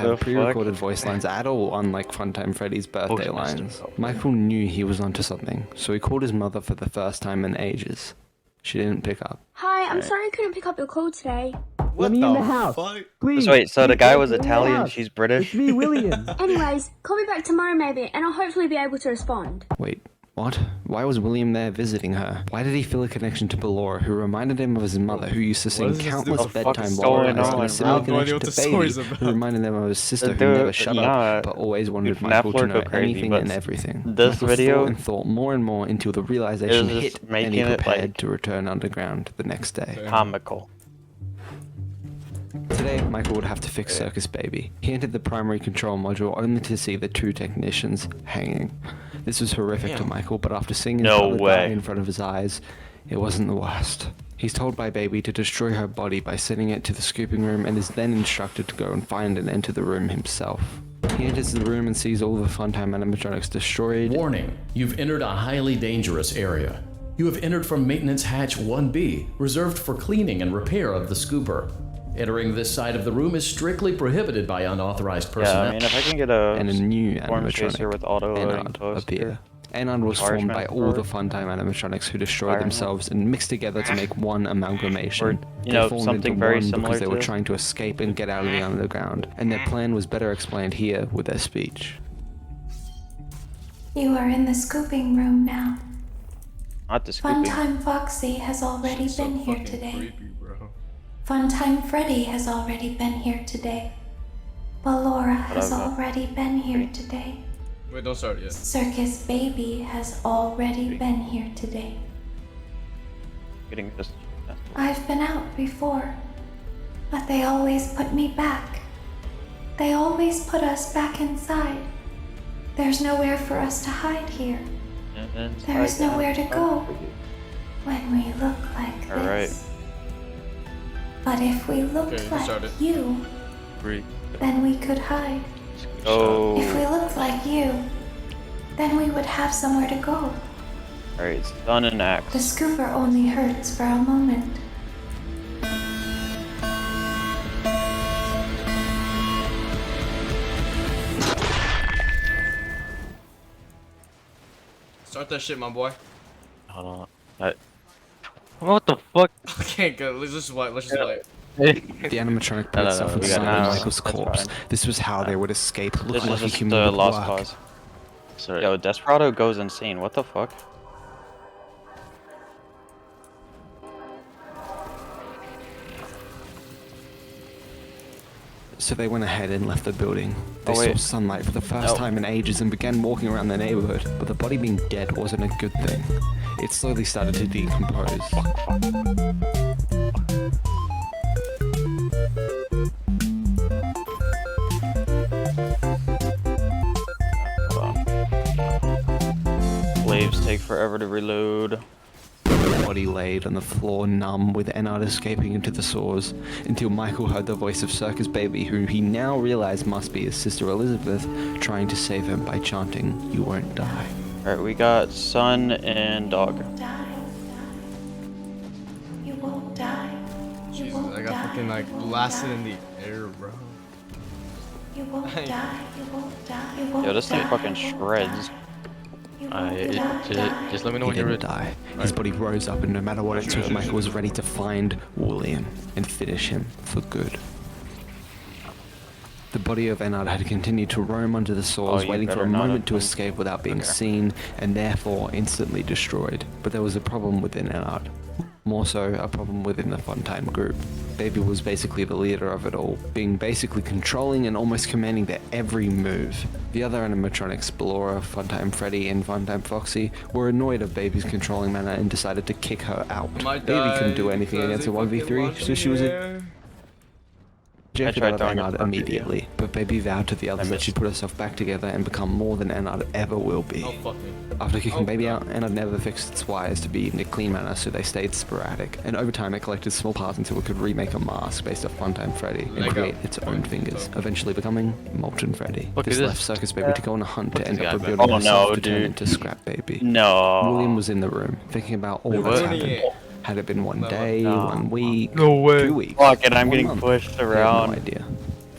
have pre-recorded voice lines at all, unlike Funtime Freddy's birthday lines. Michael knew he was onto something, so he called his mother for the first time in ages. She didn't pick up. Hi, I'm sorry I couldn't pick up your call today. Let me in the house. Please. Wait, so the guy was Italian, she's British? It's me, William. Anyways, call me back tomorrow maybe, and I'll hopefully be able to respond. Wait, what? Why was William there visiting her? Why did he feel a connection to Ballora, who reminded him of his mother, who used to sing countless bedtime lullabies, and a similar connection to Baby, who reminded them of his sister, who never shut up, but always wanted Michael to know anything and everything. This video and thought more and more until the realization hit, and he prepared like to return underground the next day. comical. Today, Michael would have to fix Circus Baby. He entered the primary control module only to see the two technicians hanging. This was horrific to Michael, but after seeing his brother die in front of his eyes, it wasn't the worst. He's told by Baby to destroy her body by sending it to the scooping room and is then instructed to go and find and enter the room himself. He enters the room and sees all the Funtime animatronics destroyed. Warning, you've entered a highly dangerous area. You have entered from Maintenance Hatch 1B, reserved for cleaning and repair of the scooper. Entering this side of the room is strictly prohibited by unauthorized personnel. Yeah, I mean, if I can get a new animatronic with auto-loading appear. Enard was formed by all the Funtime animatronics who destroyed themselves and mixed together to make one amalgamation. You know, they formed something into very one similar because they were to trying to escape and get out of the underground, and their plan was better explained here with their speech. You are in the scooping room now. Not the scooping. Funtime Foxy has already been here today. Funtime Freddy has already been here today. Ballora has already been here today. Wait, don't start yet. Circus Baby has already been here today. Getting this. I've been out before, but they always put me back. They always put us back inside. There's nowhere for us to hide here. There's nowhere to go when we look like this. Alright. But if we looked like you, then we could hide. Oh. If we looked like you, then we would have somewhere to go. Alright, stun and axe. The scooper only hurts for a moment. Start that shit, my boy. Hold on. What the fuck? Okay, good. Let's just wait. Let's just wait. The animatronic put itself inside Michael's corpse. This was how they would escape. Look like a human would lost work. cause. Sorry. Yo, Desperado goes insane. What the fuck? So they went ahead and left the building. They saw sunlight for the first time in ages and began walking around the neighborhood. But the body being dead wasn't a good thing. It slowly started to decompose. Waves take forever to reload. The body laid on the floor, numb, with Enard escaping into the saws, until Michael heard the voice of Circus Baby, who he now realized must be his sister Elizabeth, trying to save him by chanting, "You won't die." Alright, we got son and dog. You won't die. You Jesus, won't I got fucking like blasted in the air, bro. You won't die. You won't die. You won't Yo, this thing die. fucking shreds. Just let me know when He you're didn't ready. die. His body rose up, and no matter what it took, Michael was ready to find William and finish him for good. The body of Enard had continued to roam under the saws, waiting for a moment to escape without being seen, and therefore instantly destroyed. But there was a problem within Enard. More so, a problem within the Funtime group. Baby was basically the leader of it all, being basically controlling and almost commanding their every move. The other animatronics, Ballora, Funtime Freddy, and Funtime Foxy, were annoyed of Baby's controlling manner and decided to kick her out. Baby couldn't do anything against a 1v3, so she was ejected out of Enard immediately, but Baby vowed to the others that she'd put herself back together and become more than Enard ever will be. Oh, fuck me. After kicking Baby out, Enard never fixed its wires to be in a clean manner, so they stayed sporadic, and over time it collected small parts until it could remake a mask based off Funtime Freddy and create its own fingers, eventually becoming Molten Freddy. This left Circus Baby to go on a hunt to end up rebuilding herself to turn into Scrap Baby. No. William was in the room, thinking about all that's happened. Had it been one day, 1 week, No way. 2 weeks? Fuck it, I'm one getting month? pushed He had around. no idea.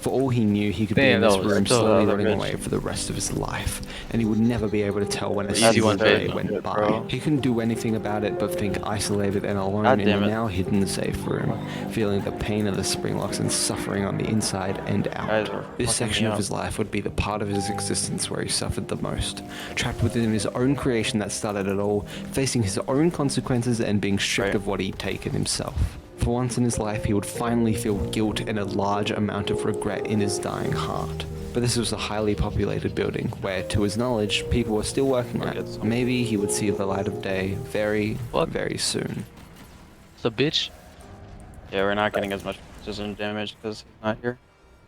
For all he knew, he could be in this room slowly rotting away for the rest of his life, and he would never be able to tell when a single day went by. He couldn't do anything about it but think isolated and alone in the now hidden safe room, feeling the pain of the spring locks and suffering on the inside and out. This section of his life would be the part of his existence where he suffered the most, trapped within his own creation that started it all, facing his own consequences and being stripped of what he'd taken himself. For once in his life, he would finally feel guilt and a large amount of regret in his dying heart. But this was a highly populated building, where, to his knowledge, people were still working at it. Maybe he would see the light of day very, very soon. It's a bitch. Yeah, we're not getting as much precision damage because he's not here.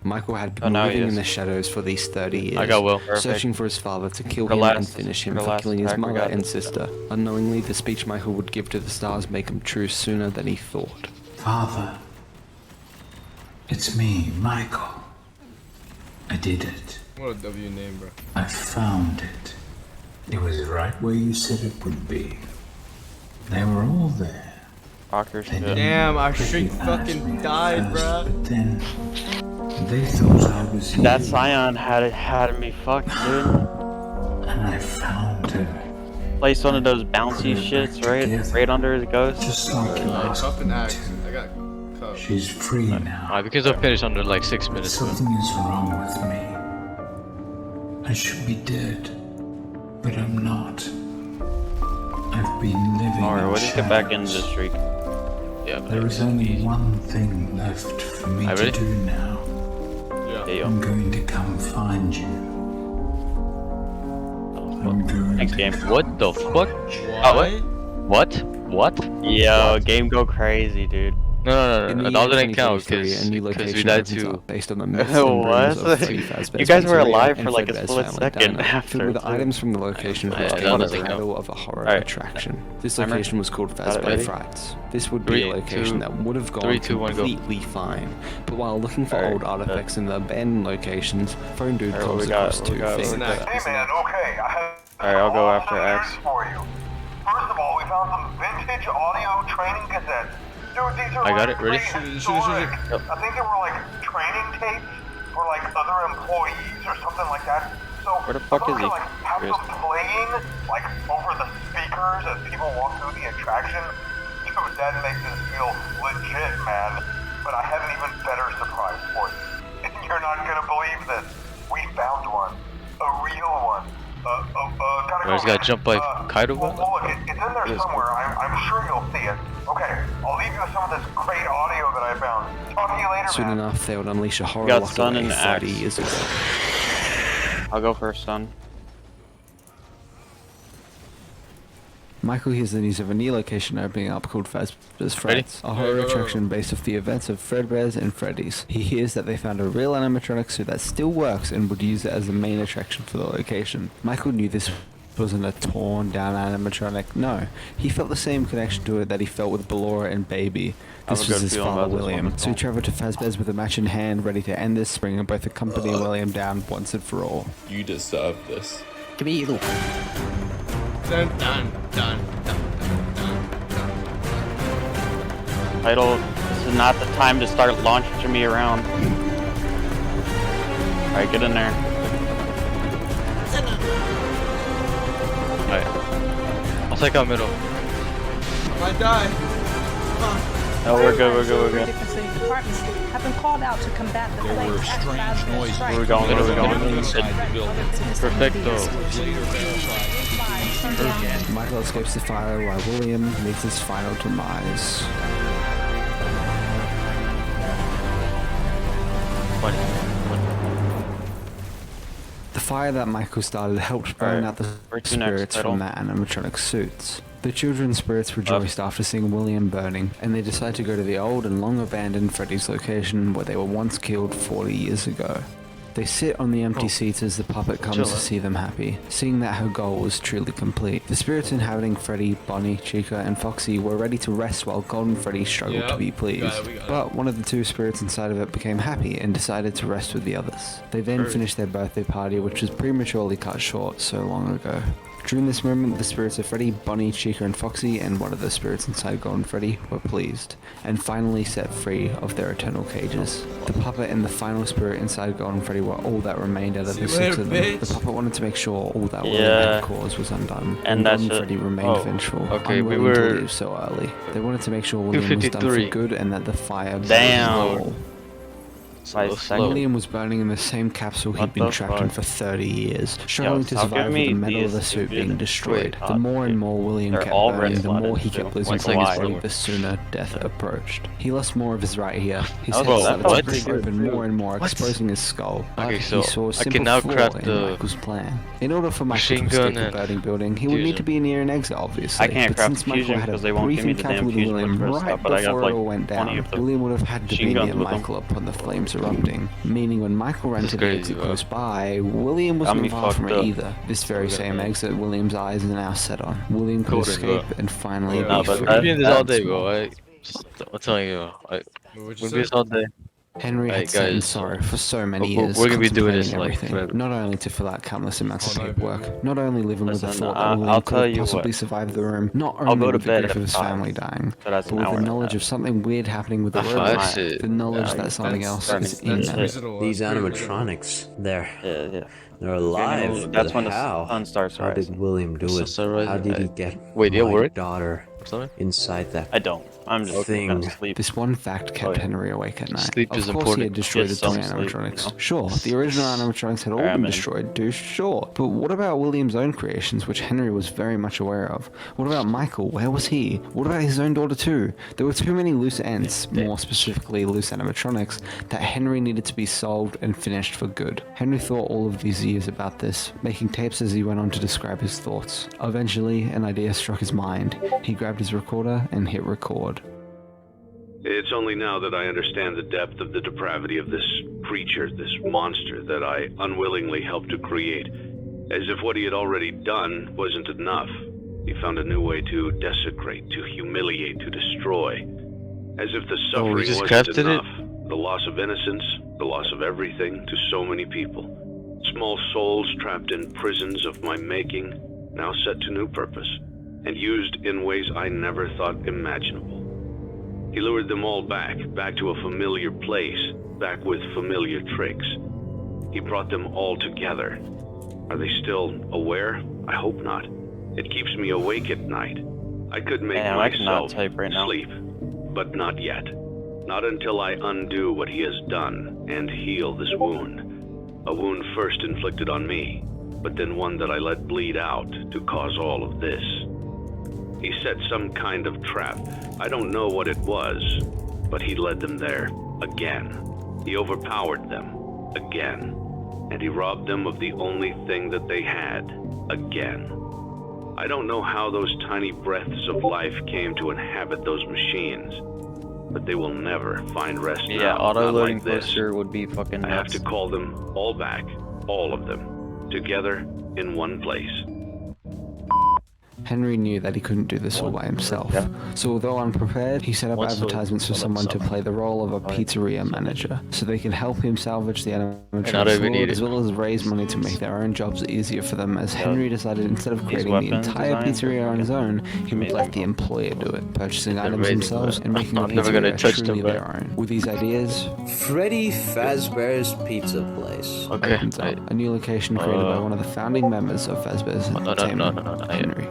Michael had been living in the shadows for these 30 years, I got Will. searching for his father to kill him and finish him for killing his mother and sister. Unknowingly, the speech Michael would give to the stars made come true sooner than he thought. Father, it's me, Michael. I did it. What a W name, bro. I found it. It was right where you said it would be. They were all there. Damn, our streak fucking died, bro. But then they thought I was That you, Scion had me fucked, dude. and I found her. Placed one of those bouncy shits right under his ghost. Just like you asked Cup and me axe. to. I got cup. She's free now. Alright, because I finished under like 6 minutes. Something is wrong with me. I should be dead, but I'm not. I've been living Alright, in we'll just get back into shadows. the streak. Yeah, There is only one thing left for me to ready? do now. Yeah, I'm going to come find you. I'm going Thanks, to game. What the fuck? Why? What? Yo, game go crazy, dude. No. In the That year didn't count 2023, a new because we location died opens to. up based on the myths and rumors of What? Freddy Fazbear's You guys were Pizzeria alive and for like a Fredbear's split Family second Diner, after, filled with too. items from the location Yeah, which that came with doesn't the count. title of a horror Alright. attraction. This Timer. location was called Got it, Fazbear ready? Frights. This would be Three, a location two, that would have gone 3, 2, 1, go. completely fine. But while looking for Alright, old artifacts in the abandoned locations, Phone Dude Alright, comes we got- across we two got- things. Hey, man, okay, I have Alright, I'll go after awesome X. news for you. First of all, we found some vintage audio training cassettes. Dude, these are I got like it, ready? prehistoric. Shoot. I think they were like training tapes for like other employees or something like that. So Where the fuck is he? Like, have them playing like over the speakers as people walk through the attraction. Dude, that makes us feel legit, man. But I have an even better surprise for you. And you're not gonna believe this. We found one. A real one. I just got jumped by Kaido. Well, look, it's in there somewhere. I'm sure you'll see it. Okay, I'll leave you with some of this great audio that I found. Talk to you later, Soon man. enough, they would unleash a horror got locked Sun away and 30 Axe. years ago. I'll go first, son. Michael hears the news of a new location opening up called Fazbear's Frights, a horror go. attraction based off the events of Fredbear's and Freddy's. He hears that they found a real animatronic suit that still works and would use it as the main attraction for the location. Michael knew this wasn't a torn down animatronic, no. He felt the same connection to it that he felt with Ballora and Baby. I have This a was good his feeling father about this one William, as so he well. travelled to Fazbear's with a match in hand, ready to end this spring and both accompany William down once and for all. You deserve this. Give me you. Dun, dun, dun, dun, Title, this is not the time to start launching me around. Alright, get in there. Alright. I'll take out middle. I might die. No, we're good, we're good, we're good. Different city departments have been called out to combat the There were flames at strange Fazbear's noises. Fright. Where we going, where we going? Inside the building. Perfecto. Michael escapes the fire while William meets his final demise. The fire that Michael started helped burn Alright, out the where to next, spirits Title? from the animatronic suits. The children's spirits rejoiced after seeing William burning, and they decided to go to the old and long abandoned Freddy's location where they were once killed 40 years ago. They sit on the empty seats as the puppet comes to see them happy, seeing that her goal was truly complete. The spirits inhabiting Freddy, Bonnie, Chica, and Foxy were ready to rest while Golden Freddy struggled to be pleased. we got it. But one of the two spirits inside of it became happy and decided to rest with the others. They then finished their birthday party, which was prematurely cut short so long ago. During this moment, the spirits of Freddy, Bonnie, Chica, and Foxy, and one of the spirits inside Golden Freddy were pleased, and finally set free of their eternal cages. The puppet and the final spirit inside Golden Freddy were all that remained out of the six of them. The puppet wanted to make sure all that William had caused was undone, and Golden Freddy remained vengeful, unwilling to leave so early. They wanted to make sure William was done for good and that the fire burned. William was burning in the same capsule he'd been trapped in for 30 years, struggling to survive with the metal of the suit being destroyed. The more and more William kept burning, the more he kept losing control, the sooner death approached. He lost more of his right ear. His head started to break open more and more, exposing his skull. But he saw a simple flaw in Michael's plan. In order for Michael to escape the burning building, he would need to be near an exit, obviously. But since Michael had a brief encounter with William right before it all went down, William would have had to be near Michael upon the flames erupting, meaning when Michael ran to the exit close by, William wasn't far from it either. This very same exit William's eyes are now set on. William could escape and finally be free. We're doing this all day, bro. I'm telling you, we're doing this all day. Henry had sat in sorrow for so many years, we're gonna be doing this like everything. Not only to fill out countless amounts of paperwork, not only living with the thought that William could possibly survive the room, not only with the grief of his family dying, but with the knowledge of something weird happening with the robot, the knowledge that something else is in them. These animatronics, they're alive. That's when the how? sun starts How rising. did William do it? How did he get my daughter inside that I don't. I'm just gonna sleep. This one fact kept Henry awake at night. Sleep is of course, he had important. destroyed the toy animatronics. Sure, the original animatronics had all been destroyed too, sure. But what about William's own creations, which Henry was very much aware of? What about Michael? Where was he? What about his own daughter too? There were too many loose ends, more specifically loose animatronics, that Henry needed to be solved and finished for good. Henry thought all of these years about this, making tapes as he went on to describe his thoughts. Eventually, an idea struck his mind. He grabbed his recorder and hit record. It's only now that I understand the depth of the depravity of this creature, this monster that I unwillingly helped to create. As if what he had already done wasn't enough. He found a new way to desecrate, to humiliate, to destroy. As if the suffering wasn't enough. The loss of innocence, the loss of everything to so many people. Small souls trapped in prisons of my making, now set to new purpose, and used in ways I never thought imaginable. He lured them all back to a familiar place, back with familiar tricks. He brought them all together. Are they still aware? I hope not. It keeps me awake at night. I could make myself sleep, but not yet. Not until I undo what he has done and heal this wound. A wound first inflicted on me, but then one that I let bleed out to cause all of this. He set some kind of trap. I don't know what it was, but he led them there, again. He overpowered them, again. And he robbed them of the only thing that they had, again. I don't know how those tiny breaths of life came to inhabit those machines, but they will never find rest now. Yeah, auto-loading like this. would be fucking nuts. I have to call them all back, all of them, together in one place. Henry knew that he couldn't do this all by himself, so although unprepared, he set up advertisements for someone to play the role of a pizzeria manager, so they could help him salvage the animatronics world, as well as raise money to make their own jobs easier for them, as Henry decided instead of creating the entire pizzeria on his own, he would let the employer do it, purchasing items themselves and making the pizzeria truly their own. With these ideas, Freddy Fazbear's Pizza Place opens up, a new location created by one of the founding members of Fazbear's Entertainment, Henry.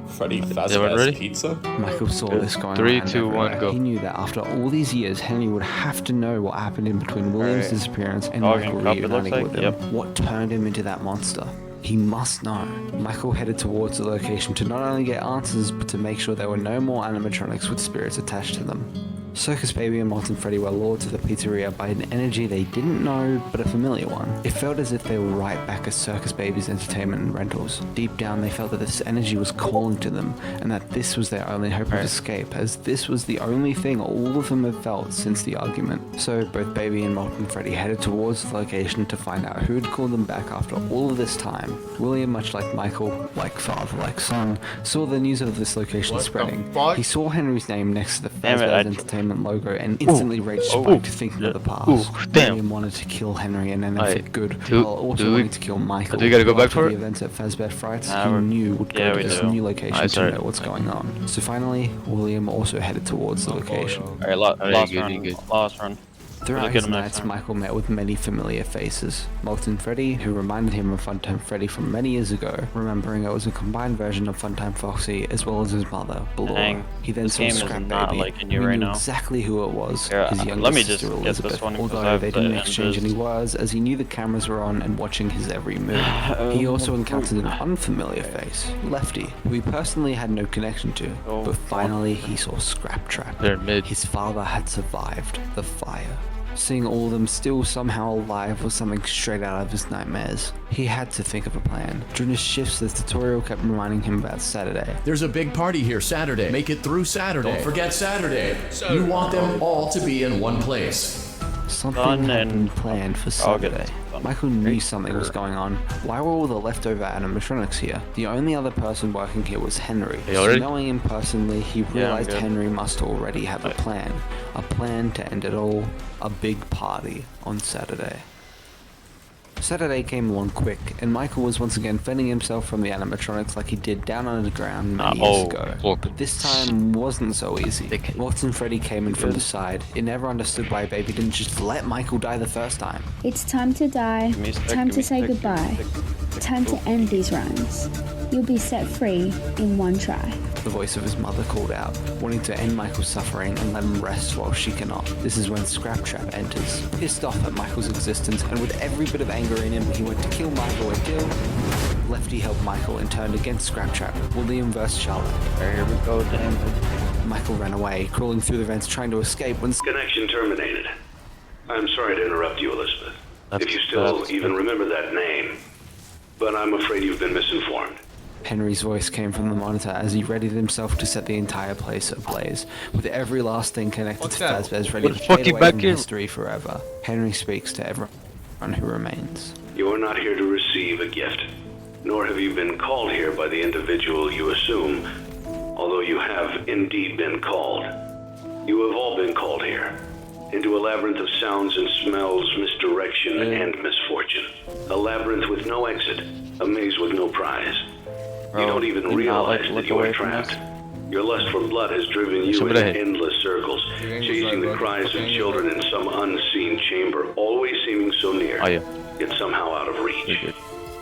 Freddy Fazbear's Pizza? Michael saw this going on. 3, 2, 1, go. He knew that after all these years, Henry would have to know what happened in between William's disappearance and Michael reuniting with him. What turned him into that monster? He must know. Michael headed towards the location to not only get answers, but to make sure there were no more animatronics with spirits attached to them. Circus Baby and Molten Freddy were lured to the pizzeria by an energy they didn't know, but a familiar one. It felt as if they were right back at Circus Baby's entertainment and rentals. Deep down, they felt that this energy was calling to them, and that this was their only hope of escape, as this was the only thing all of them had felt since the argument. So both Baby and Molten Freddy headed towards the location to find out who had called them back after all of this time. William, much like Michael, like father, like son, saw the news of this location spreading. He saw Henry's name next to the Fazbear's Entertainment entertainment logo and instantly rage spiked thinking of the past. William wanted to kill Henry and end it for good, while also wanting to kill Michael. Do we gotta go back for the it? events at Fazbear Frights, he knew would go to this new location to know what's going on. So finally, William also headed towards the location. Alright, last run. Throughout his nights, Michael met with many familiar faces. Molten Freddy, who reminded him of Funtime Freddy from many years ago, remembering it was a combined version of Funtime Foxy as well as his mother, Ballora. He then saw Scrap Baby, who knew exactly who it was, his younger sister Elizabeth, although they didn't exchange any words as he knew the cameras were on and watching his every move. He also encountered an unfamiliar face, Lefty, who he personally had no connection to, but finally he saw Scrap Trap. His father had survived the fire. Seeing all of them still somehow alive was something straight out of his nightmares. He had to think of a plan. During his shifts, the tutorial kept reminding him about Saturday. There's a big party here Saturday. Make it through Saturday. Don't forget Saturday. You want them all to be in one place. Something had been planned for Saturday. Michael knew something was going on. Why were all the leftover animatronics here? The only other person working here was Henry. So knowing him personally, he realized Henry must already have a plan. A plan to end it all. A big party on Saturday. Saturday came along quick, and Michael was once again fending himself from the animatronics like he did down underground many years ago. But this time wasn't so easy. Morton Freddy came in from the side. It never understood why Baby didn't just let Michael die the first time. It's time to die. Time to say goodbye. Time to end these runs. You'll be set free in one try. The voice of his mother called out, wanting to end Michael's suffering and let him rest while she cannot. This is when Scrap Trap enters. Pissed off at Michael's existence and with every bit of anger in him, he went to kill Michael until Lefty helped Michael and turned against Scrap Trap. William vs. Charlotte. Here we go, damn. Michael ran away, crawling through the vents trying to escape when... Connection terminated. I'm sorry to interrupt you, Elizabeth. If you still even remember that name. But I'm afraid you've been misinformed. Henry's voice came from the monitor as he readied himself to set the entire place ablaze, with every last thing connected to Fazbear's ready to fade away from history forever. Henry speaks to everyone who remains. You are not here to receive a gift, nor have you been called here by the individual you assume, although you have indeed been called. You have all been called here, into a labyrinth of sounds and smells, misdirection and misfortune. A labyrinth with no exit, a maze with no prize. You don't even realize that you are trapped. Your lust for blood has driven you in endless circles, chasing the cries of children in some unseen chamber, always seeming so near, yet somehow out of reach.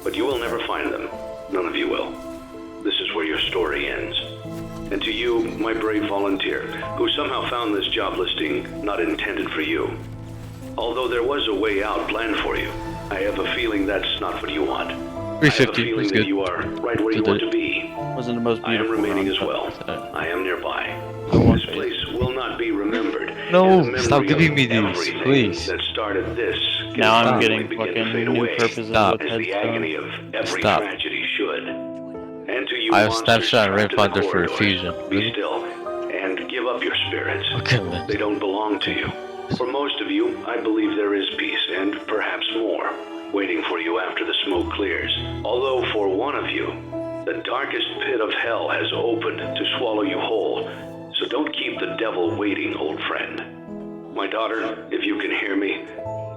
But you will never find them. None of you will. This is where your story ends. And to you, my brave volunteer, who somehow found this job listing not intended for you. Although there was a way out planned for you, I have a feeling that's not what you want. I have a feeling that you are right where you want to be. Wasn't the most beautiful. I am remaining as well. I am nearby. This place will not be remembered. No, stop giving me these, please. That started this. Now I'm getting fucking new purposes with as the agony of every tragedy should. And to you, I have snapshot and Rainfinder for fusion. Be still and give up your spirits. They don't belong to you. For most of you, I believe there is peace and perhaps more waiting for you after the smoke clears. Although for one of you, the darkest pit of hell has opened to swallow you whole. So don't keep the devil waiting, old friend. My daughter, if you can hear me,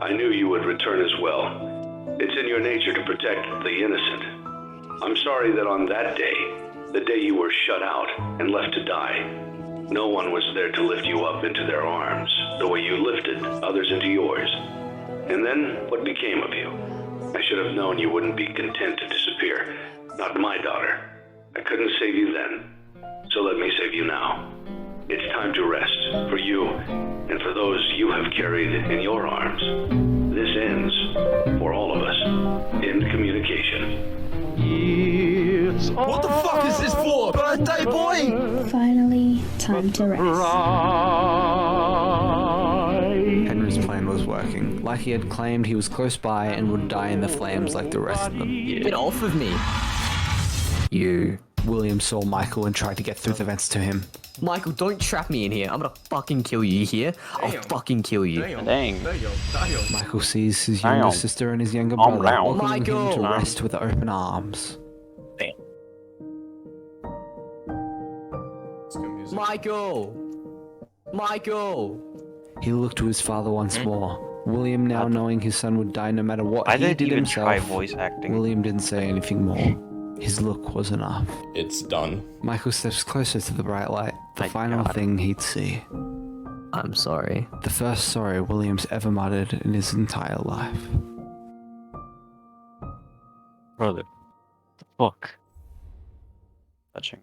I knew you would return as well. It's in your nature to protect the innocent. I'm sorry that on that day, the day you were shut out and left to die, no one was there to lift you up into their arms, the way you lifted others into yours. And then, what became of you? I should have known you wouldn't be content to disappear. Not my daughter. I couldn't save you then. So let me save you now. It's time to rest, for you, and for those you have carried in your arms. This ends, for all of us, in communication. What the fuck is this for? Birthday boy! Finally, time to rest. Henry's plan was working. Like he had claimed, he was close by and would die in the flames like the rest of them. Get off of me! William saw Michael and tried to get through the vents to him. Michael, don't trap me in here. I'm gonna fucking kill you, you hear? I'll fucking kill you. Dang. Michael sees his younger sister and his younger brother welcoming him to rest with open arms. Damn. Michael! Michael! He looked to his father once more. William, now knowing his son would die no matter what he did himself, try voice acting. William didn't say anything more. His look was enough. It's done. Michael steps closer to the bright light, the final thing he'd see. I'm sorry. The first sorry William's ever muttered in his entire life. Brother. The fuck? Touching.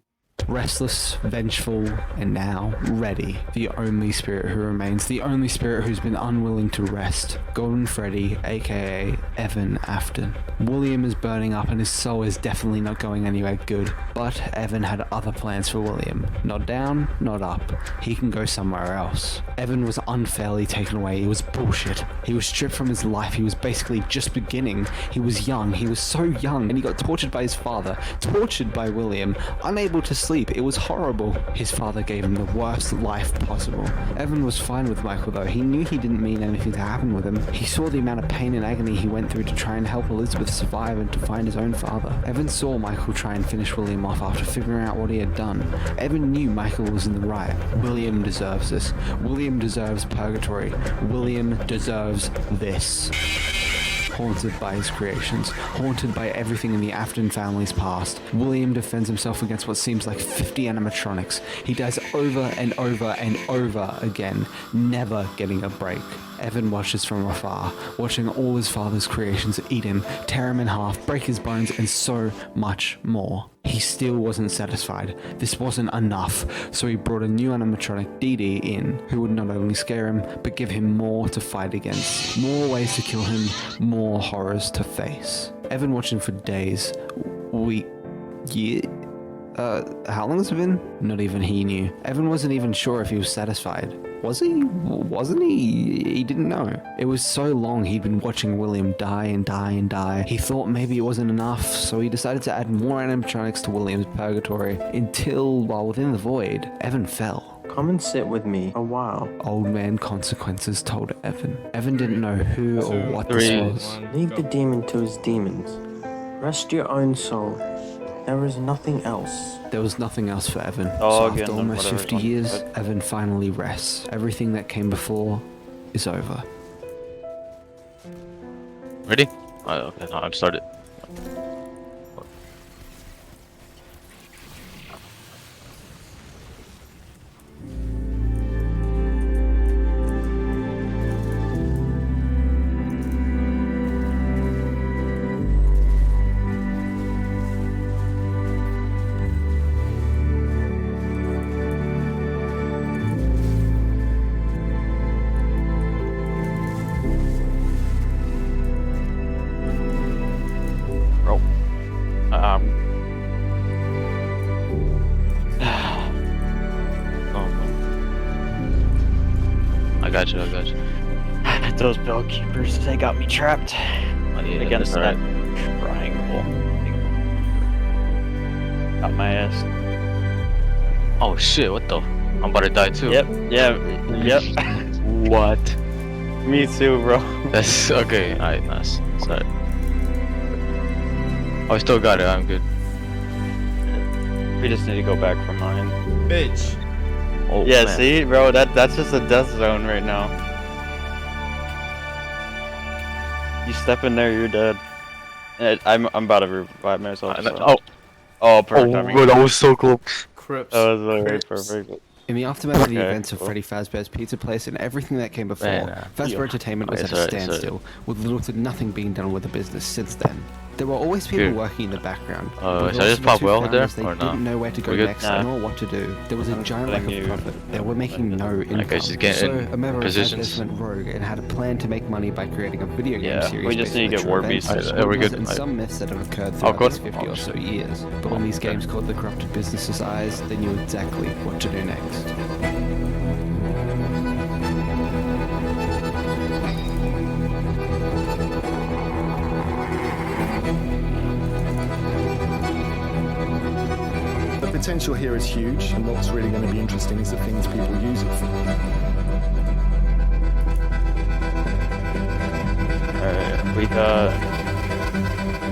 Restless, vengeful, and now ready. The only spirit who remains, the only spirit who's been unwilling to rest. Golden Freddy, aka Evan Afton. William is burning up and his soul is definitely not going anywhere good. But Evan had other plans for William. Not down, not up. He can go somewhere else. Evan was unfairly taken away. It was bullshit. He was stripped from his life. He was basically just beginning. He was young. He was so young. And he got tortured by his father. Tortured by William. Unable to sleep. It was horrible. His father gave him the worst life possible. Evan was fine with Michael though. He knew he didn't mean anything to happen with him. He saw the amount of pain and agony he went through to try and help Elizabeth survive and to find his own father. Evan saw Michael try and finish William off after figuring out what he had done. Evan knew Michael was in the right. William deserves this. William deserves purgatory. William deserves this. Haunted by his creations, haunted by everything in the Afton family's past, William defends himself against what seems like 50 animatronics. He dies over and over and over again, never getting a break. Evan watches from afar, watching all his father's creations eat him, tear him in half, break his bones, and so much more. He still wasn't satisfied. This wasn't enough, so he brought a new animatronic, Dee Dee, in, who would not only scare him, but give him more to fight against. More ways to kill him, more horrors to face. Evan watched him for days, how long has it been? Not even he knew. Evan wasn't even sure if he was satisfied. Was he? Wasn't he? He didn't know. It was so long he'd been watching William die and die and die. He thought maybe it wasn't enough, so he decided to add more animatronics to William's purgatory until, while within the void, Evan fell. Come and sit with me a while. Old man consequences told Evan. Evan didn't know who or what this was. Leave the demon to his demons. Rest your own soul. There is nothing else. There was nothing else for Evan. So after almost 50 years, Evan finally rests. Everything that came before is over. Ready? Okay, no, I'm started. I got you. Those bell keepers, they got me trapped against that triangle. Got my ass. Oh shit, what the? I'm about to die too. Yep. What? Me too, bro. That's okay, alright, nice. Sorry. Oh, I still got it, I'm good. We just need to go back for mine. Bitch. Oh, yeah, man. see, bro, that's just a death zone right now. You step in there, you're dead. I'm about to revive myself. So. Oh, perfect. Oh, bro, that was so close. Crips. That was very perfect. In the aftermath of the events of Freddy Fazbear's Pizza Place and everything that came before, Fazbear Entertainment was at a standstill, with little to nothing being done with the business since then. There were always people working in the background. Should I just pop well there, they or didn't know where to go next nor what to do. There was a giant lack of profit. They were making no income. So a member of Fazbear went rogue and had a plan to make money by creating a video game series. We just need to get war beasts. We're good. And some myths that have occurred throughout these 50 or so years. But when these games caught the corrupted business's eyes, they knew exactly what to do next. The potential here is huge, and what's really going to be interesting is the things people use it for. Alright, we got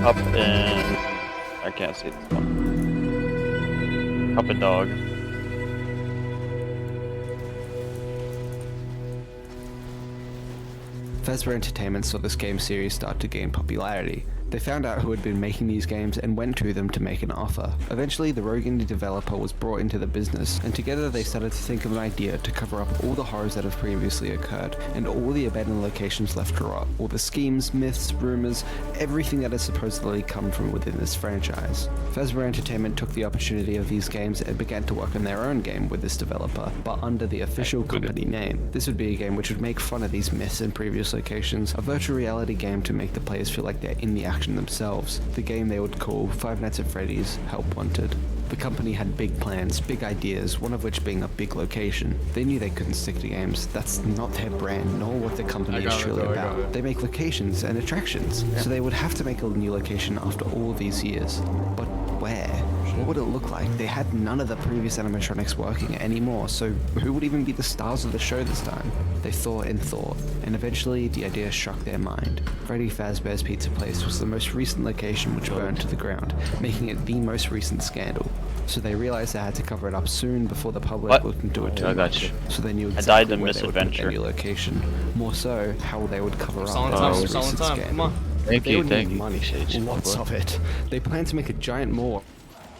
up and I can't see this one. Up a dog. Fazbear Entertainment saw this game series start to gain popularity. They found out who had been making these games and went to them to make an offer. Eventually, the rogue indie developer was brought into the business, and together they started to think of an idea to cover up all the horrors that have previously occurred, and all the abandoned locations left to rot, all the schemes, myths, rumors, everything that has supposedly come from within this franchise. Fazbear Entertainment took the opportunity of these games and began to work on their own game with this developer, but under the official company name. This would be a game which would make fun of these myths and previous locations, a virtual reality game to make the players feel like they're in the action themselves. The game they would call Five Nights at Freddy's Help Wanted. The company had big plans, big ideas, one of which being a big location. They knew they couldn't stick to games. That's not their brand, nor what the company is truly about. They make locations and attractions, so they would have to make a new location after all these years. But where? What would it look like? They had none of the previous animatronics working anymore, so who would even be the stars of the show this time? They thought and thought, and eventually the idea struck their mind. Freddy Fazbear's Pizza Place was the most recent location which burned to the ground, making it the most recent scandal. So they realized they had to cover it up soon before the public looked into it too much. So they knew exactly where they would put their new location. More so, how they would cover up the most recent scandal. Thank you. Money, lots of it. They planned to make a giant mall.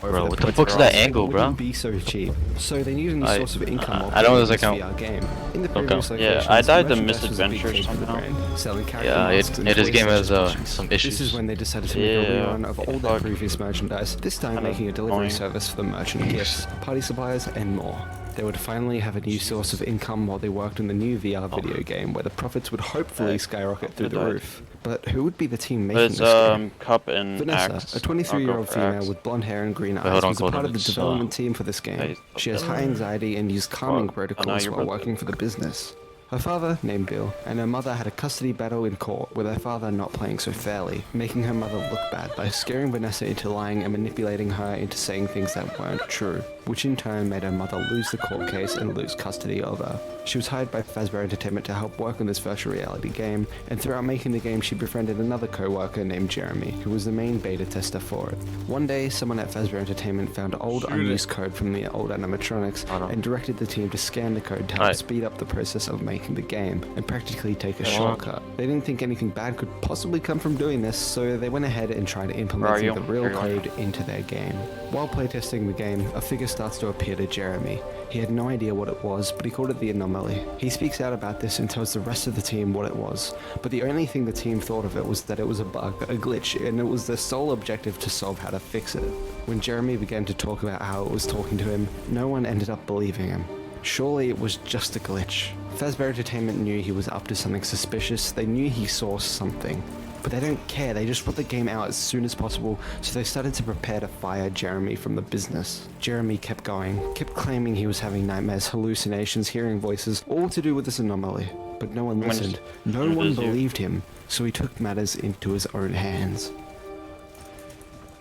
Bro, what the fuck's that angle, bro? It wouldn't be so cheap. So they needed a new source of income. I don't know this VR game. In the previous yeah, I died the misadventure somehow. Selling yeah, this game has some issues. This is when they decided to make a rerun of all their previous merchandise, this time making a delivery service for the merchant gifts, party suppliers, and more. They would finally have a new source of income while they worked on the new VR video game, where the profits would hopefully skyrocket through the roof. But who would be the team making this game? Cup and Vanessa, Axe. a 23-year-old female with blonde hair and green eyes, was a part of the development team for this game. She has high anxiety and used calming protocols while working for the business. Her father, named Bill, and her mother had a custody battle in court with her father not playing so fairly, making her mother look bad by scaring Vanessa into lying and manipulating her into saying things that weren't true, which in turn made her mother lose the court case and lose custody of her. She was hired by Fazbear Entertainment to help work on this virtual reality game, and throughout making the game she befriended another co-worker named Jeremy, who was the main beta tester for it. One day, someone at Fazbear Entertainment found old unused code from the old animatronics and directed the team to scan the code to help speed up the process of making the game and practically take a shortcut. They didn't think anything bad could possibly come from doing this, so they went ahead and tried implementing the real code into their game. While playtesting the game, a figure starts to appear to Jeremy. He had no idea what it was, but he called it the anomaly. He speaks out about this and tells the rest of the team what it was, but the only thing the team thought of it was that it was a bug, a glitch, and it was their sole objective to solve how to fix it. When Jeremy began to talk about how it was talking to him, no one ended up believing him. Surely it was just a glitch. Fazbear Entertainment knew he was up to something suspicious. They knew he saw something. But they don't care, they just want the game out as soon as possible, so they started to prepare to fire Jeremy from the business. Jeremy kept going, kept claiming he was having nightmares, hallucinations, hearing voices, all to do with this anomaly. But no one listened, no one believed him, so he took matters into his own hands.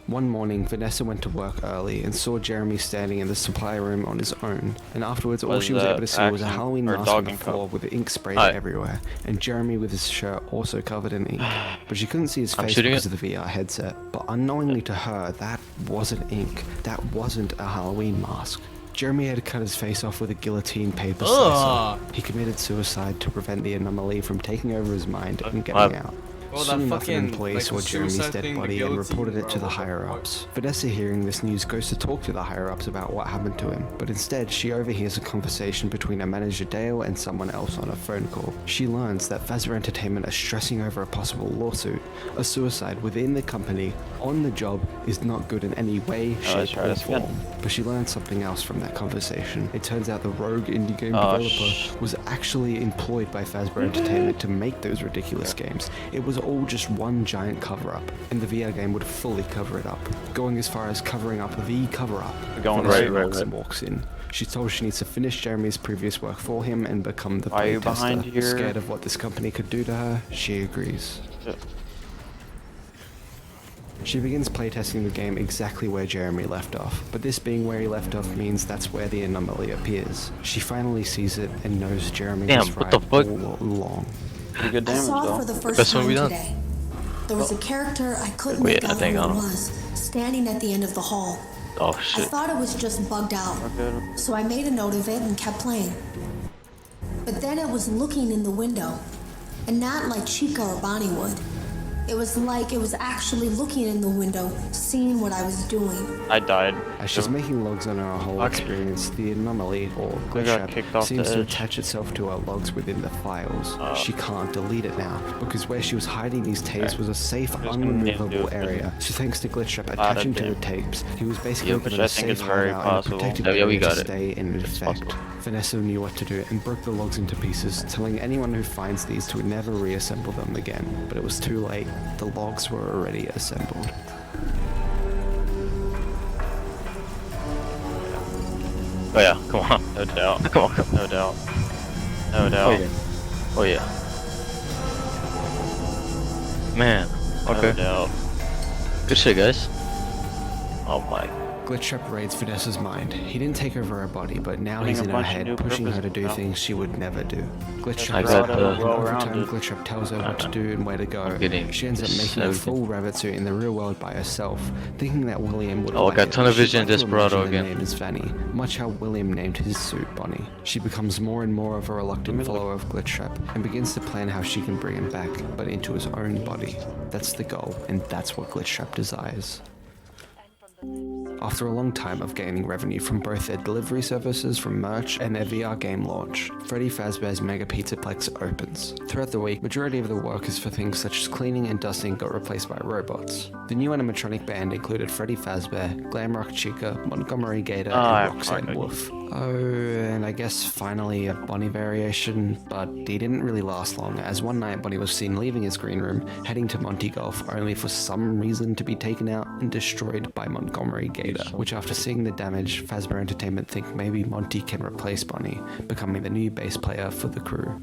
One morning, Vanessa went to work early and saw Jeremy standing in the supply room on his own, and afterwards all she was able to see was a Halloween mask on the floor with ink sprayed everywhere, and Jeremy with his shirt also covered in ink. But she couldn't see his face because of the VR headset, but unknowingly to her, that wasn't ink, that wasn't a Halloween mask. Jeremy had cut his face off with a guillotine paper slicer. He committed suicide to prevent the anomaly from taking over his mind and getting out. Soon enough, an employee saw Jeremy's dead body and reported it to the higher-ups. Vanessa, hearing this news, goes to talk to the higher-ups about what happened to him, but instead she overhears a conversation between her manager Dale and someone else on a phone call. She learns that Fazbear Entertainment are stressing over a possible lawsuit. A suicide within the company, on the job, is not good in any way, shape, or form. But she learns something else from that conversation. It turns out the rogue indie game developer was actually employed by Fazbear Entertainment to make those ridiculous games. It was all just one giant cover-up, and the VR game would fully cover it up, going as far as covering up the cover-up. Walks in. She's told she needs to finish Jeremy's previous work for him and become the playtester. Scared of what this company could do to her, she agrees. She begins playtesting the game exactly where Jeremy left off, but this being where he left off means that's where the anomaly appears. She finally sees it and knows Jeremy was right all along. I saw it for the first time today. There was a character I couldn't make out who it was, standing at the end of the hall. Oh shit. I thought it was just bugged out, so I made a note of it and kept playing. But then it was looking in the window. And not like Chica or Bonnie would. It was like it was actually looking in the window, seeing what I was doing. I died. As she's making logs on her whole experience, the anomaly, or glitch, seems to attach itself to her logs within the files. She can't delete it now, because where she was hiding these tapes was a safe, unremovable area. So thanks to Glitch attaching to the tapes, he was basically given a safe hideout and a protected area to stay in effect. Vanessa knew what to do and broke the logs into pieces, telling anyone who finds these to never reassemble them again. But it was too late. The logs were already assembled. Oh yeah, come on. No doubt. Come on, no doubt. No doubt. Oh yeah. Man. Okay. No doubt. Good shit, guys. Oh my. Glitch raids Vanessa's mind. He didn't take over her body, but now he's in her head, pushing her to do things she would never do. Glitch over time, Glitch tells her what to do and where to go. She ends up making a full rabbit suit in the real world by herself, thinking that William would like got tunnel vision Desperado again. Name is Vanny, much how William named his suit Bonnie. She becomes more and more of a reluctant follower of Glitch and begins to plan how she can bring him back, but into his own body. That's the goal, and that's what Glitch desires. After a long time of gaining revenue from both their delivery services from merch and their VR game launch, Freddy Fazbear's Mega Pizzaplex opens. Throughout the week, majority of the workers for things such as cleaning and dusting got replaced by robots. The new animatronic band included Freddy Fazbear, Glamrock Chica, Montgomery Gator, and Roxanne Wolf. Oh, and I guess finally a Bonnie variation, but he didn't really last long, as one night Bonnie was seen leaving his green room, heading to Monty Golf, only for some reason to be taken out and destroyed by Montgomery Gator, which after seeing the damage, Fazbear Entertainment think maybe Monty can replace Bonnie, becoming the new bass player for the crew.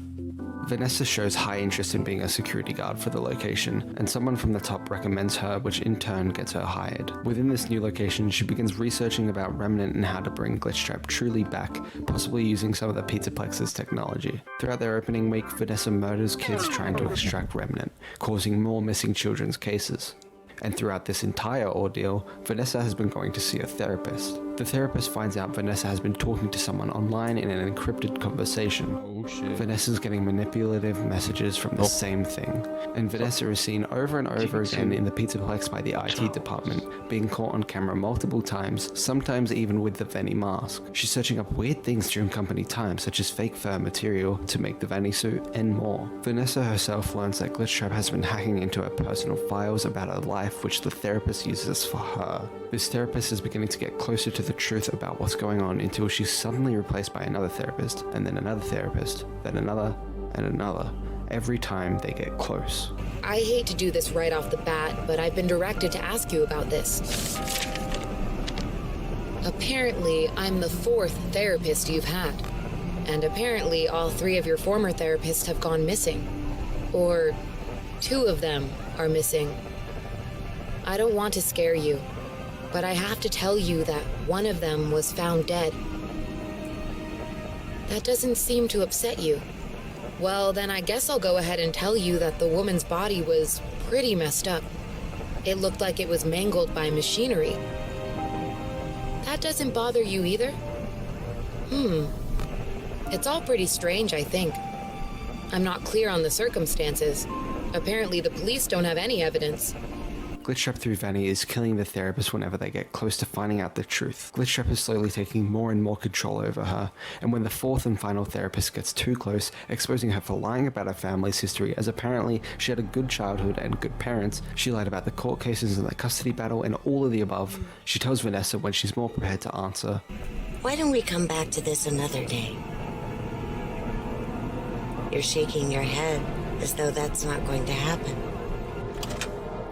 Vanessa shows high interest in being a security guard for the location, and someone from the top recommends her, which in turn gets her hired. Within this new location, she begins researching about Remnant and how to bring Glitchtrap truly back, possibly using some of the Pizzaplex's technology. Throughout their opening week, Vanessa murders kids trying to extract Remnant, causing more missing children's cases. And throughout this entire ordeal, Vanessa has been going to see a therapist. The therapist finds out Vanessa has been talking to someone online in an encrypted conversation. Oh shit. Vanessa's getting manipulative messages from the same thing. And Vanessa is seen over and over again in the Pizzaplex by the IT department, being caught on camera multiple times, sometimes even with the Vanny mask. She's searching up weird things during company time, such as fake fur material to make the Vanny suit, and more. Vanessa herself learns that Glitchtrap has been hacking into her personal files about her life, which the therapist uses for her. This therapist is beginning to get closer to the truth about what's going on until she's suddenly replaced by another therapist, and then another therapist, then another, and another, every time they get close. I hate to do this right off the bat, but I've been directed to ask you about this. Apparently, I'm the 4th therapist you've had. And apparently, all 3 of your former therapists have gone missing. Or 2 of them are missing. I don't want to scare you, but I have to tell you that one of them was found dead. That doesn't seem to upset you. Well, then I guess I'll go ahead and tell you that the woman's body was pretty messed up. It looked like it was mangled by machinery. That doesn't bother you either? It's all pretty strange, I think. I'm not clear on the circumstances. Apparently the police don't have any evidence. Glitchtrap through Vanny is killing the therapist whenever they get close to finding out the truth. Glitchtrap is slowly taking more and more control over her, and when the 4th and final therapist gets too close, exposing her for lying about her family's history, as apparently she had a good childhood and good parents, she lied about the court cases and the custody battle and all of the above. She tells Vanessa when she's more prepared to answer. Why don't we come back to this another day? You're shaking your head as though that's not going to happen.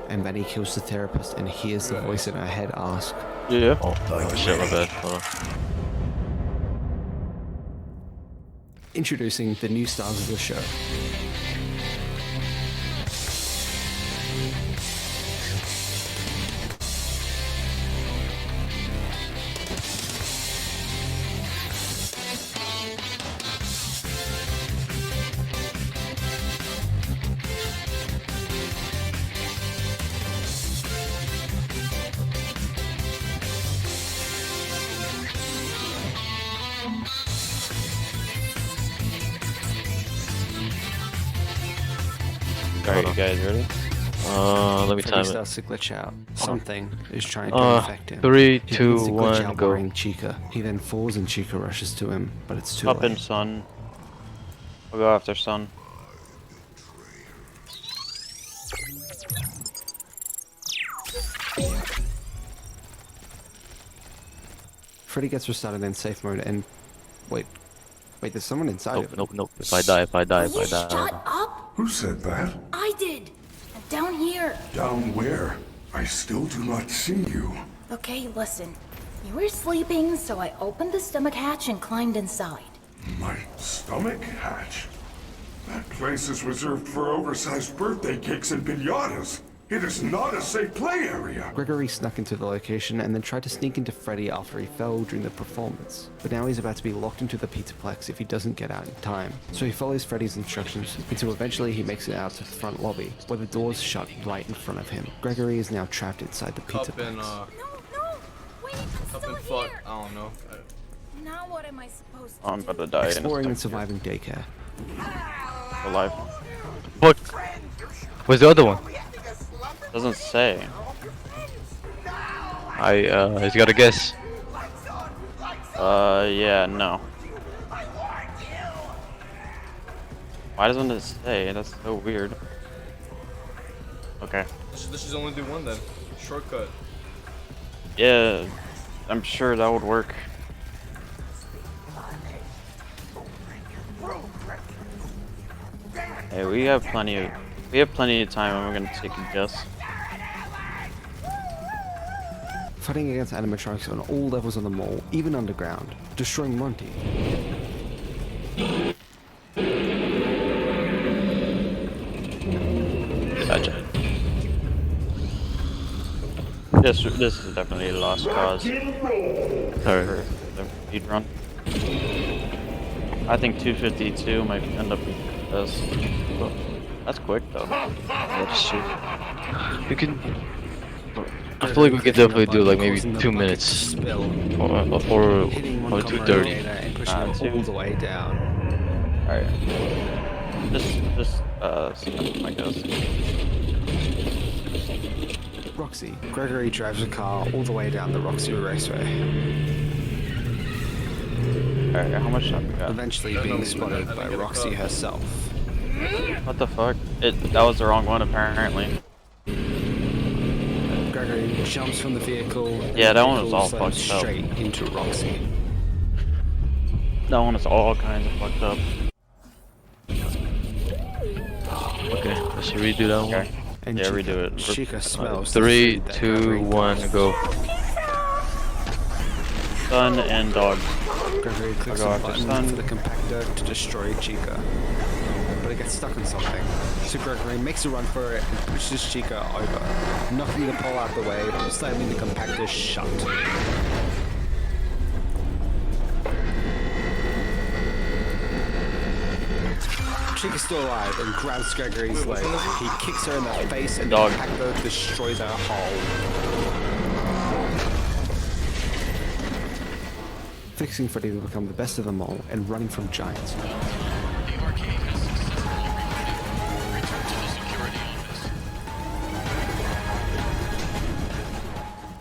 And Vanny kills the therapist and hears the voice in her head ask, Yeah. Oh shit, my bad. Hold on. Introducing the new stars of the show. Alright, you guys ready? Let me Freddy time it. starts to glitch out. Something is trying to infect him. 3, He 2, begins to glitch 1, out, go. worrying Chica. He then falls and Chica rushes to him, but it's too Up late. in sun. We'll go after sun. Freddy gets restarted in safe mode and... Wait, there's someone inside of him. Nope. If I die. Shut up! Who said that? I did. Down here. Down where? I still do not see you. Okay, listen. You were sleeping, so I opened the stomach hatch and climbed inside. My stomach hatch? That place is reserved for oversized birthday cakes and piñatas. It is not a safe play area. Gregory snuck into the location and then tried to sneak into Freddy after he fell during the performance. But now he's about to be locked into the pizzaplex if he doesn't get out in time. So he follows Freddy's instructions until eventually he makes it out to the front lobby, where the doors shut right in front of him. Gregory is now trapped inside the pizzaplex. Up and fuck. I don't know. Now what am I supposed to I'm about to die. Exploring and surviving daycare. Alive. What? Where's the other one? Doesn't say. He's got a guess. Yeah, no. Why doesn't it say? That's so weird. Okay. Let's just only do one then. Shortcut. Yeah, I'm sure that would work. Hey, we have plenty of time, and we're gonna take a guess. Fighting against animatronics on all levels of the mall, even underground, destroying Monty. Gotcha. This is definitely a lost cause. Sorry. The speed run. I think 252 might end up being this. That's quick though. That's true. You can. I feel like we could definitely do like maybe 2 minutes or 2:30. All the way down. Alright. Just I guess. Roxy. Gregory drives a car all the way down the Roxy Raceway. Alright, how much time we got? Eventually being spotted by Roxy herself. What the fuck? That was the wrong one apparently. Gregory jumps from the vehicle. Yeah, that one was all slams fucked up. Straight into Roxy. That one is all kinds of fucked up. Okay, let's redo that one. And yeah, redo it. Chica smells. 3, 2, 1, go. Sun and dog. Gregory clicks on the button for the compactor to destroy Chica. But it gets stuck on something. So Gregory makes a run for it and pushes Chica over, knocking the pole out the way, slamming the compactor shut. Chica's still alive and grabs Gregory's leg. He kicks her in the face and the compactor destroys her hull. Fixing Freddy to become the best of them all and running from giants.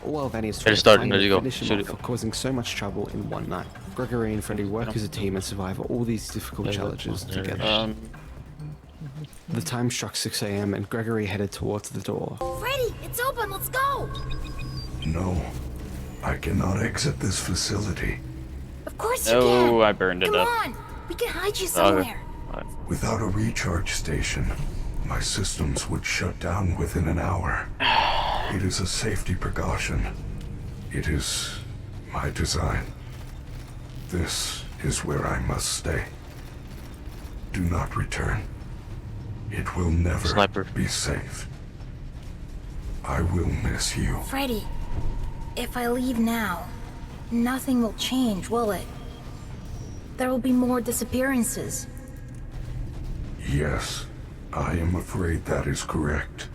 While Vanny's trying to finish him off for causing so much trouble in one night. Gregory and Freddy work as a team and survive all these difficult challenges together. The time struck 6 AM and Gregory headed towards the door. Freddy, it's open, let's go! No, I cannot exit this facility. Of course you can! No, I burned it up. Come on, we can hide you somewhere. Without a recharge station, my systems would shut down within an hour. It is a safety precaution. It is my design. This is where I must stay. Do not return. It will never be safe. I will miss you. Freddy, if I leave now, nothing will change, will it? There will be more disappearances. Yes, I am afraid that is correct.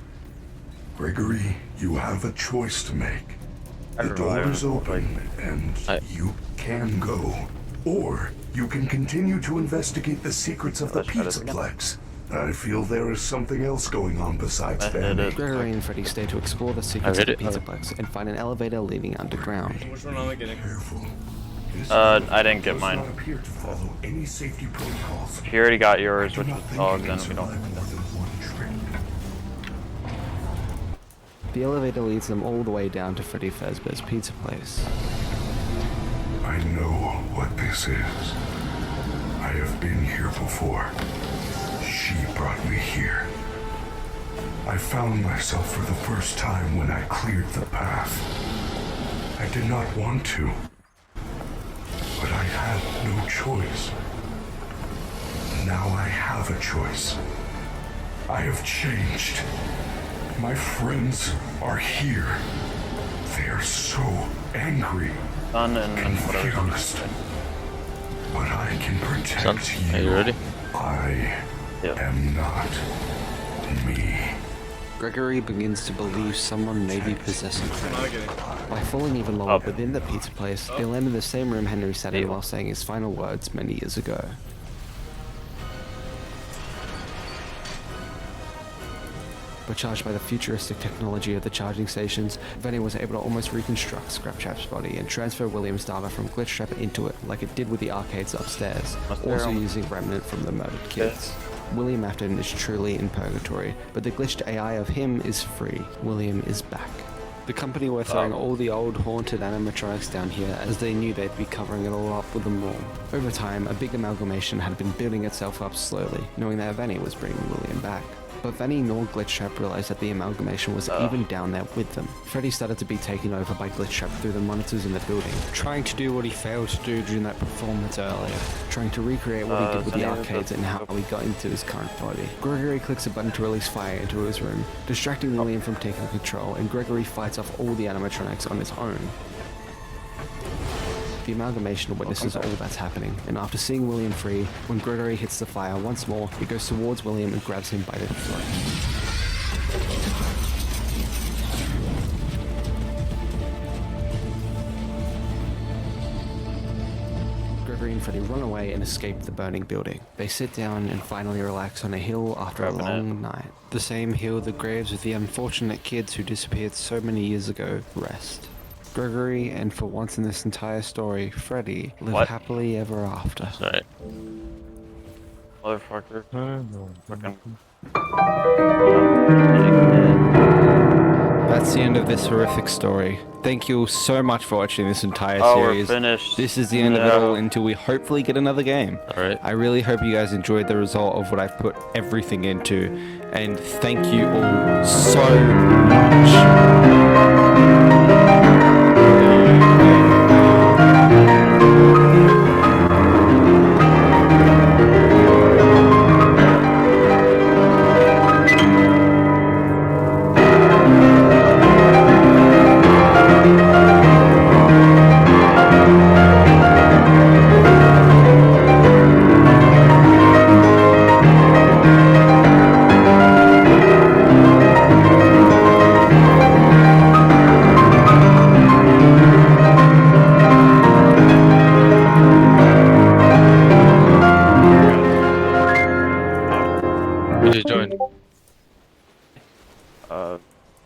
Gregory, you have a choice to make. The door is open, and you can go. Or you can continue to investigate the secrets of the Pizzaplex. I feel there is something else going on besides Fanny. Gregory and Freddy stay to explore the secrets of the Pizzaplex and find an elevator leading underground. Which one am I getting? Careful. I didn't get mine. Appear to follow any safety protocols. If you already got yours, which was dog, then we don't. The elevator leads them all the way down to Freddy Fazbear's Pizza Place. I know what this is. I have been here before. She brought me here. I found myself for the first time when I cleared the path. I did not want to, but I had no choice. Now I have a choice. I have changed. My friends are here. They are so angry, confused. But I can protect you. Are you ready? I am not me. Gregory begins to believe someone may be possessing Freddy. By falling even lower within the pizza place, they land in the same room Henry sat in while saying his final words many years ago. But charged by the futuristic technology of the charging stations, Vanny was able to almost reconstruct Scraptrap's body and transfer William's data from Glitchtrap into it, like it did with the arcades upstairs, also using remnant from the murdered kids. William Afton is truly in purgatory, but the glitched AI of him is free. William is back. The company were throwing all the old haunted animatronics down here as they knew they'd be covering it all up with them all. Over time, a big amalgamation had been building itself up slowly, knowing that Vanny was bringing William back. But Vanny nor Glitchtrap realized that the amalgamation was even down there with them. Freddy started to be taken over by Glitchtrap through the monitors in the building, trying to do what he failed to do during that performance earlier, trying to recreate what he did with the arcades and how he got into his current body. Gregory clicks a button to release fire into his room, distracting William from taking control, and Gregory fights off all the animatronics on his own. The amalgamation witnesses all that's happening, and after seeing William free, when Gregory hits the fire once more, he goes towards William and grabs him by the throat. Gregory and Freddy run away and escape the burning building. They sit down and finally relax on a hill after a long night. The same hill the graves of the unfortunate kids who disappeared so many years ago rest. Gregory, and for once in this entire story, Freddy, live happily ever after. Sorry. Motherfucker. Fucking. That's the end of this horrific story. Thank you so much for watching this entire series. We're finished. This is the end of it all until we hopefully get another game. Alright. I really hope you guys enjoyed the result of what I've put everything into. And thank you all so much.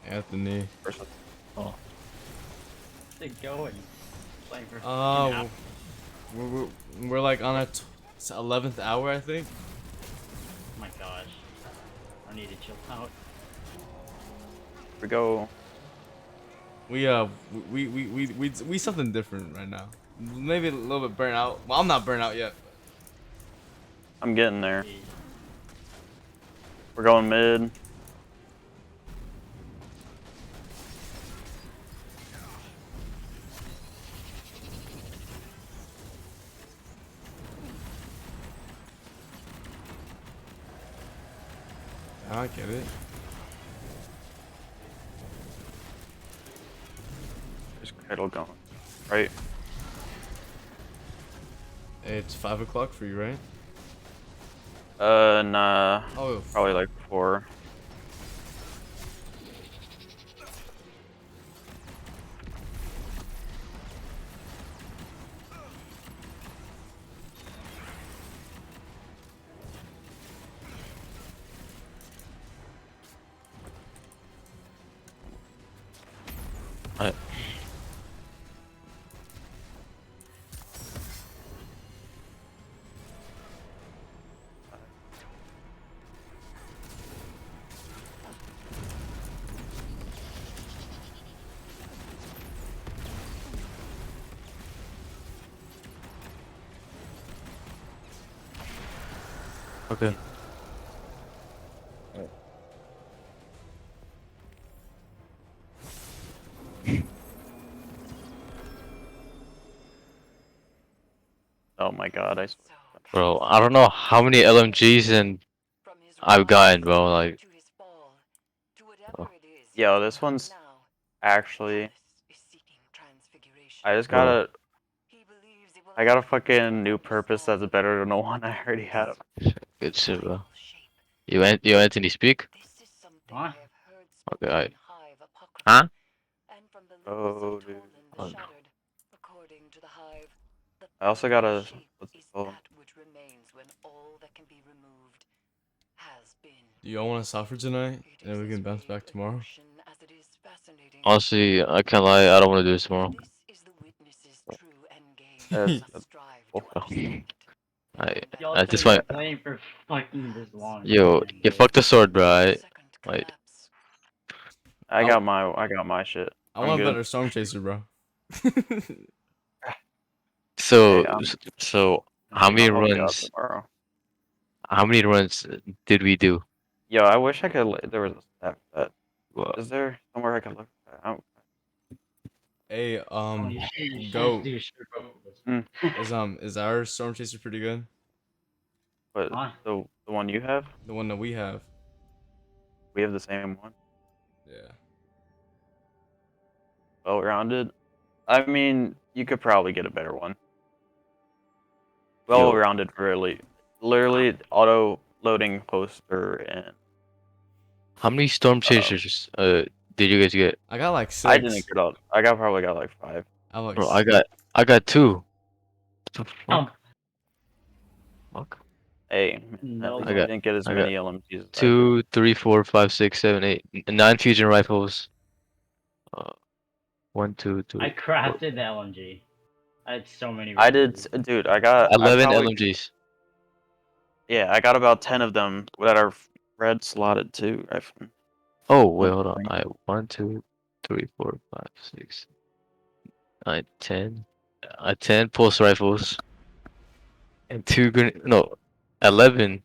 Anthony. Oh. How's it going? Playing for We're like on our 11th hour, I think. Oh my gosh. I need to chill out. We go. We something different right now. Maybe a little bit burnt out. Well, I'm not burnt out yet. I'm getting there. We're going mid. I get it. There's Cradle going, right? It's 5 o'clock for you, right? Nah. Oh, probably like 4. Alright. Okay. Oh my god, Bro, I don't know how many LMGs and I've gotten, bro. Like, Yo, this one's actually. I just bro. I got a fucking new purpose that's better than the one I already have. Good shit, bro. You Anthony speak? Huh? Okay, alright. Huh? Oh, dude. Oh, no. I also got a. What's it called? Do y'all want to suffer tonight, and then we can bounce back tomorrow? Honestly, I can't lie. I don't want to do this tomorrow. I just might. Playing for fucking this long. Yo, you fuck the sword, bro. Like, I got my shit. I I'm want a good. better storm chaser, bro. so, Hey, so how many I'll help you out runs? tomorrow. How many runs did we do? Yo, I wish I could. There was a step that. What? Is there somewhere I could look? Hey, You go. should do strip Is our storm chaser pretty good? But the one you have? The one that we have. We have the same one. Yeah. Well-rounded. I mean, you could probably get a better one. Well-rounded, really. Literally auto-loading poster and. How many storm chasers did you guys get? I got like 6. I didn't get all. Probably got like 5. Bro, I got 2. What the fuck? Fuck. Hey, at least I didn't get as many LMGs as 2, 3, 4, 5, 6, 7, 8, 9 fusion rifles. 1, 2, 3. I crafted the LMG. I had so many. I did, dude. I got 11 LMGs. Yeah, I got about 10 of them that are red slotted too. Oh wait, hold on. I 1, 2, 3, 4, 5, 6, 9, 10. 10 pulse rifles. And 2 no, 11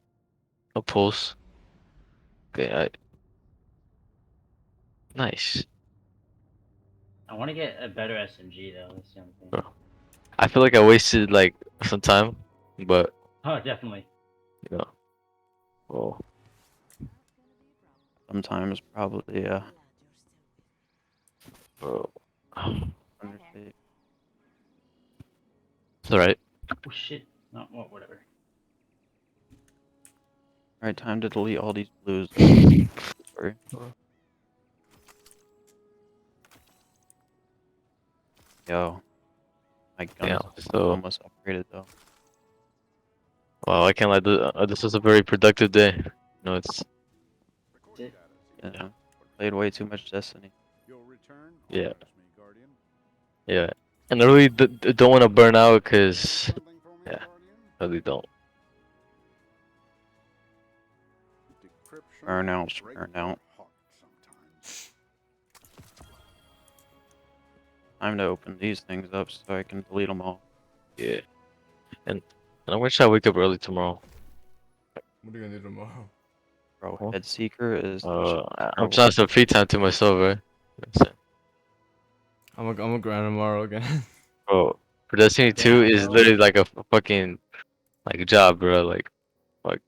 a pulse. Okay, nice. I want to get a better SMG though. That's the only thing. Bro, I feel like I wasted like some time, but Oh, definitely. you know, well, Sometimes probably, yeah. bro, it's alright. Oh shit! No, well, whatever. Alright, time to delete all these blues. Sorry. Yo, my gun is almost upgraded though. Wow, I can't lie. This was a very productive day. No, it's Yeah, played way too much Destiny. yeah, yeah, and I really don't want to burn out because yeah, I really don't. Burn out. Time to open these things up so I can delete them all. Yeah, and I wish I wake up early tomorrow. What are you gonna do tomorrow? Bro, Head Seeker is. I'm trying to have free time to myself, right? I'm gonna grind tomorrow again. Bro, for Destiny 2 is literally like a fucking like job, bro. Like, fuck.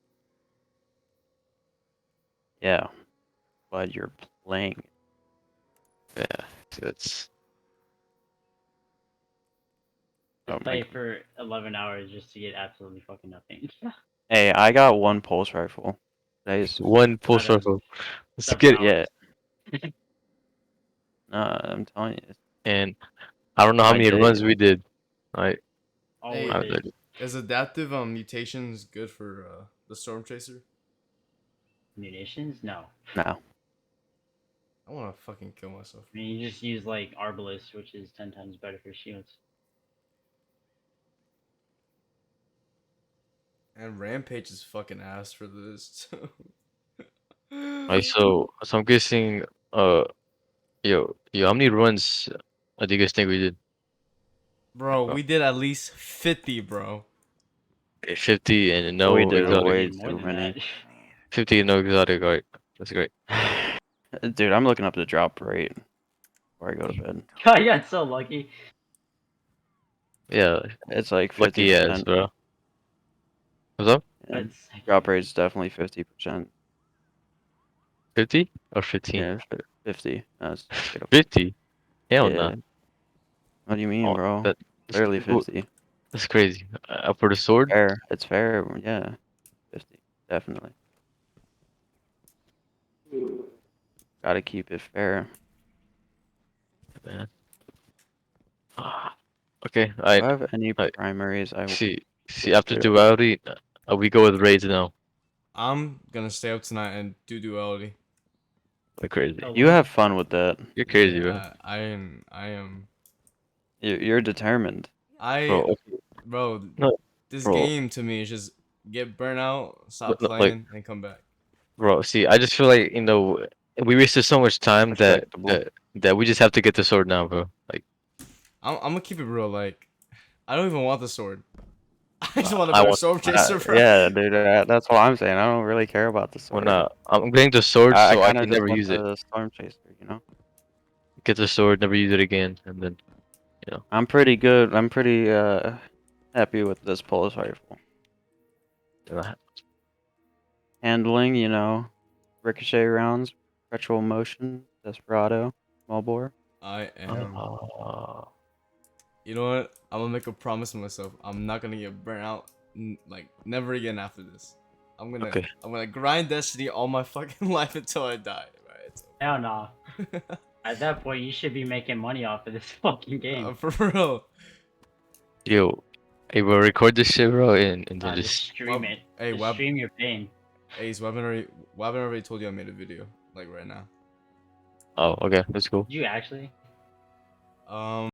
Yeah, but you're playing. Yeah, it's. Play for 11 hours just to get absolutely fucking nothing. Hey, I got 1 pulse rifle. One pulse rifle. Let's get it. Yeah. I'm telling you. And I don't know how many runs we did. Right. Hey, is adaptive mutations good for the storm chaser? Munitions? No. No. I wanna fucking kill myself. I mean, you just use like Arbalest, which is 10 times better for shields. And Rampage is fucking ass for this too. Alright, so I'm guessing yo, how many runs do you guys think we did? Bro, we did at least 50, bro. Okay, 50 and no We did exotic. way too many. 50 and no exotic, alright. That's great. Dude, I'm looking up the drop rate before I go to bed. I got so lucky. Yeah. It's like 50%. Lucky ass, bro. What's up? Yeah. Drop rate's definitely 50%. 50 or 15? Yeah, 50. That's 50? Hell yeah. nah. What do you mean, Oh, bro? that- Barely ooh, 50. That's crazy. For the sword? Fair. It's fair. Yeah. 50. Definitely. Gotta keep it fair. Man. Okay, Do I have any primaries? I see after duality, we go with raids now. I'm gonna stay up tonight and do duality. Like crazy. You have fun with that. You're crazy, Yeah, bro. I am. You're determined. Bro, No, this bro. game to me is just get burnt out, stop No, playing, and come back. Bro, see, I just feel like we wasted so much time that we just have to get the sword now, bro. Like I'm gonna keep it real. Like, I don't even want the sword. I just want I to be a want- sword chaser, bro. Yeah, dude. That's what I'm saying. I don't really care about the sword. Well, I'm getting the sword so I kinda can just never want use it. the storm chaser, you know. Get the sword, never use it again, and then I'm pretty good. I'm pretty happy with this pulse rifle. Handling, you know, ricochet rounds, perpetual motion, desperado, small bore. I am. You know what? I'm gonna make a promise to myself. I'm not gonna get burnt out, like never again after this. I'm gonna grind Destiny all my fucking life until I die. Right? Hell no. At that point, you should be making money off of this fucking game. For real. Yo, hey, we'll record this shit, bro, and then Just just stream it. Hey, Just stream your pain. Hey, Webin already told you I made a video, like right now. Oh, okay, that's cool. Did you actually?